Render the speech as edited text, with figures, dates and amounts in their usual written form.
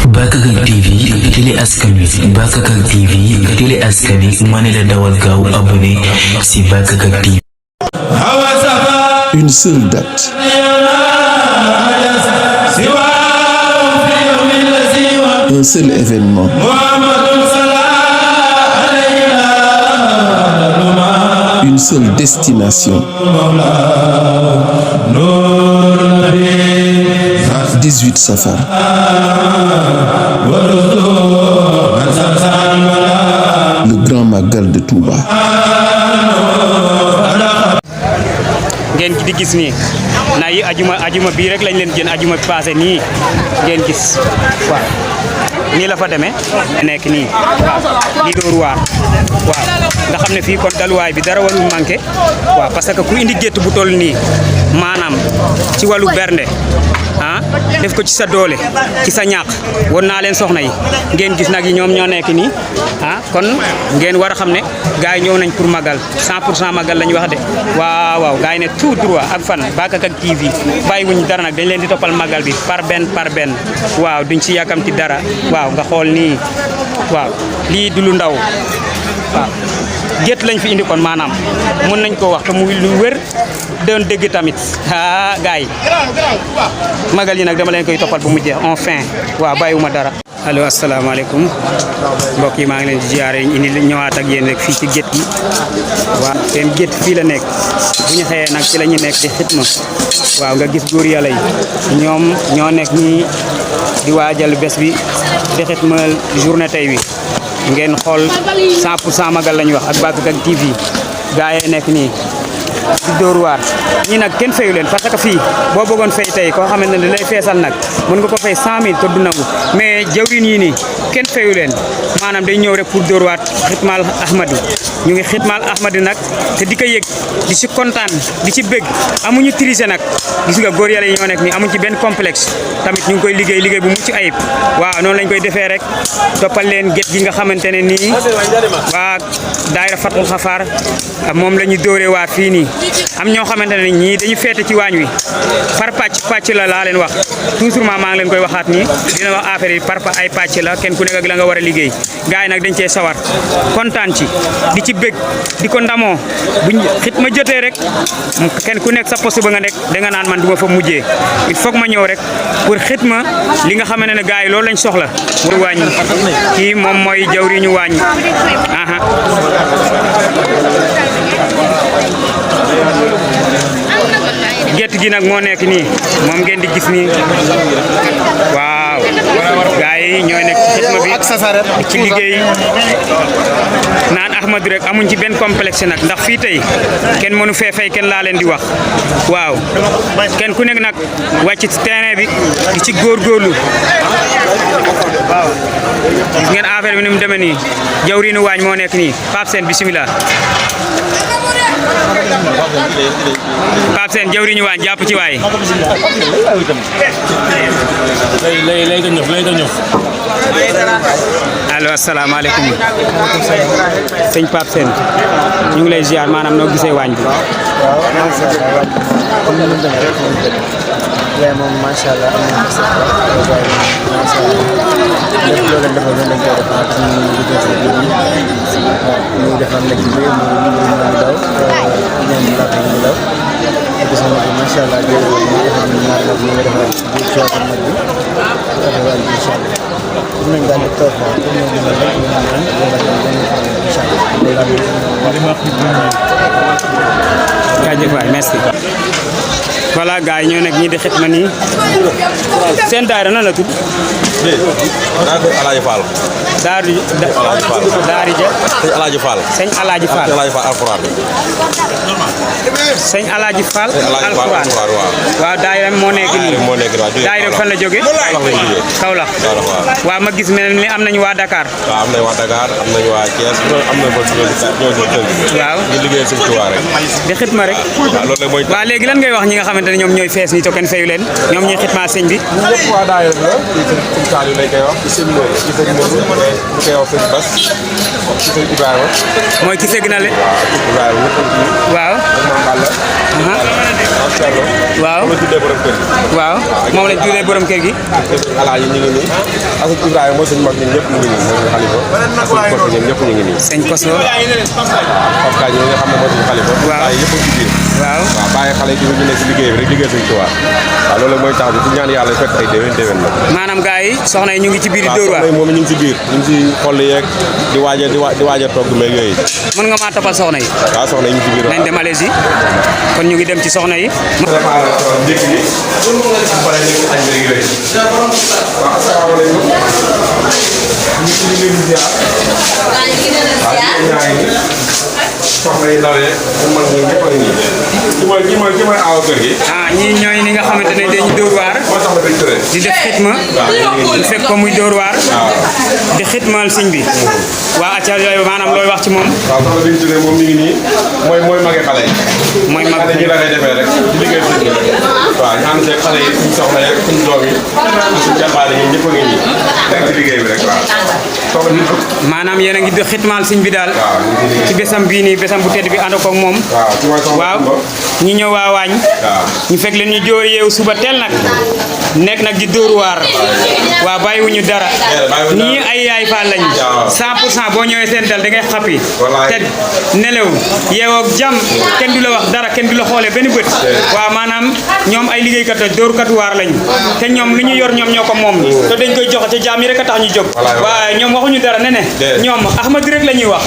BAKAKAG TV télé askan wi BAKAKAG TV télé askan wi mané la dawal gaaw abonné si BAKAKAG TV. Une seule date. Un seul événement. Une seule destination. 18 Safar. Le grand magal de Touba. ngeen di gis nii na yi ajuma bii rek lañ leen jën ajuma passé nii ngeen gis waaw nii la fa demee nekk nii di dóor waar waaw nga xam ne fii kon daluwaay bi dara warul manqué waaw parce que ku indi gétt bu toll nii maanaam ci wàllu bernde def ko ci sa doole ci sa ñàq won naa leen soxna yi ngeen gis nag yi ñoom ñoo nekk nii kon ngeen war a xam ne gars yi ñëw nañ pour magal 100% magal lañ wax de waaw waaw gars yi ne tout droit ak fan BAKAKAG TV bàyyi wuñ dara nag dañ leen di toppal magal bi par benn waaw duñ ci yàkkamti dara waaw nga xool nii waaw lii du lu ndaw waaw gétt lañ fi indi kon maanaam mën nañ ko wax te muy lu wér doon dégg tamit gars yi magal yi nag dama leen koy toppal bu mu jeex enfin waaw bàyyiwuma dara. allo asalaamaaleykum mbokk yi maa ngi leen di ziare indi ñëwaat ak yéen rek fii ci gétt gi waaw seen gétt fii la nekk bu ñu xëyee nag ci la ñu nekk di xitma waaw nga gis góor yàlla yi ñoom ñoo nekk ñii di waajal bés bi di xitmal journée tey wi ngeen xool 100% magal lañu wax ak BAKAKAG TV gaa yi nekk nii di dóor waar ñii nag kenn fayu leen parce que fii boo bëggoon fay tey koo xamante ne lay feesal nag mën nga ko fay 100 000 te du nangu mais jawriñ yi nii kenn fayu leen maanaam day ñëw rek pour dóor waat xitmaal ahmadu ñu ngi xitmaal ahmadu nag te di ko yëg di ci kontaan di ci bëgg amuñu triché nag gis nga góor yàlla yi ñoo nekk nii amuñ ci benn complexe tamit ñu ngi koy liggéey bu mucc ayib waaw noonu lañ koy defee rek toppal leen gétt gi nga xamante ne nii waa daayira Fatul Xafaar moom la ñu dóoree waa fii nii am ñoo xamante ne ñii dañu féete ci waañ wi par pàcc la laa leen wax toujours maa ngi leen koy waxaat nii dina wax affaire yi par ay pàcc la kenn ku nekk ak la nga war a liggéey gars yi nag dañ cee sawar kontaan ci di ci bëgg di ko ndamoo buñ xitma jotee rek kenn ku nekk sa poste ba nga nekk da nga naan man duma fa mujjee il faut que ma ñëw rek pour xitma li nga xamante ne gars yi loolu lañ soxla muy waañ kii moom mooy jawriñu waañ gétt gi nag moo nekk nii moom ngeen di gis nii waaw gars yi ñooy nekk ci xitma bi ci liggéey naan ahmadu rek amuñ ci benn complexe nag ndax fii tey kenn mënu fee fay kenn laa leen di wax waaw kenn ku nekk nag wàcc ci terrain bi di ci góorgóorlu waaw gis ngeen affaire bi ni mu demee nii jawriñu waañ moo nekk nii Pape Sène bismillah Pape Sène jawriñu waañ jàpp ci waay lay ko ñëf allo asalaamaaleykum sëñ Pape Sène ñu ngi lay ziar maanaam noo gisee waañ bi waaw moom macha allah am nañu ko macha allah lépp loo leen defal dañ koy defal ci liggéey si biir ñu defal la ci biir mu daw ñoom laata ñu daw gis nga ko macha allah ñu defal ñu ñaar la ñu defal bu coono nag bi defal incha allah nañ daal di toog pour ñu defal rek ñu ñaan incha allah jaajëf waay merci voilà gars yi ñoo nekk ñi di xitma nii seen daara nan la tudd Alaaji Fall daari ja sëñ Alaaji Fall sëñ Alaaji Fall alxuraan sëñ Alaaji Fall alxuraan waaw daayira moo nekk nii daayira fan la jóge Kaolack waaw ma gis mel ni am nañu waa Dakar waaw am nañu waa Dakar am nañu waa Thiès am nañu ba waaw ñu liggéey sëñ Touba rek di xitma rek waaw léegi lan ngay wax ñi nga xamante ne ñoom ñooy fees ni to kenn fayu leen ñoom ñooy xitma sëñ bi ñëpp waa daayira la sëñ Saliou lañ koy wax ci sëñ Modou ci sëñ Modou ñu koy wax sëñ Bass ci sëñ Ibrahima mooy ki sëgg na le waaw Ibrahima waaw waaw moom la tuddee borom kër gi. waaw moom lañ tuddee borom kër gi. alaaji ñu ngi nii Asou Ibrahima mooy suñu mag ñun ñëpp ñu ngi nii mooy suñu xalifa Asou Koso ñoom ñëpp ñu ngi nii. sëñ Koso. Pape Kañ ñi nga xam ne mooy suñu xalifa. waaw waaye yëpp ci biir. waaw bàyyi xale yi ñu nekk ci liggéey bi rek liggéey suñu Touba. waaw loolu mooy tax bi ci ñaan yàlla fekk ay déwén la. maanaam gars yi soxna yi ñu ngi ci biir dóor waar. waaw soxna yi moom ñu ngi ci biir ñu ngi ci xol yeeg di waaj a togg meeg yooyu. mën nga maa toppal soxna yi. waaw soxna yi ñu ngi ci biir nañ dem allez yi kon ñu ngi dem ci soxna yi. soxna yi ndawee man ñi ñëpp a ngi nii ki mooy aaw kër gi. ñii ñooy ni nga xamante ne dañuy dóor waar di def xitma di fekk ko muy dóor waar di xitmal sëñ bi waa acca yooyu maanaam looy wax ci moom. waaw soxna bi ñu tuddee moom mi ngi nii mooy magi xale yi. mooy mag xale yi la koy defee rek ci liggéey sëñ bi waaw ñu ànd seeg xale yi suñu soxna yeeg suñu doom yi suñu jàmbaale yi ñëpp a ngi nii nekk ci liggéey bi rek waaw soxna bi maanaam yéen a ngi xitmal sëñ bi daal ci bésam bii nii bésam bu tedd bi ànd ko ak moom waaw ñu ñëw waa waañ ñu fekk leen ñu jóor yeewu suba teel nag nekk nag di dóor waar waaw bàyyiwuñu dara ñii ay yaay faal lañ 100% boo ñëwee seen dal da ngay xappi te nelew yeewoo ak jàmm kenn du la wax dara kenn du la xoolee benn bët waaw maanaam ñoom ay liggéeykat la dóorkat waar lañ te ñoom lu ñu yor ñoom ñoo ko moom te dañ koy joxe ca jaam yi rek a tax ñu jóg waaye ñoom waxuñu dara ne ñoom Ahmadu rek la ñuy wax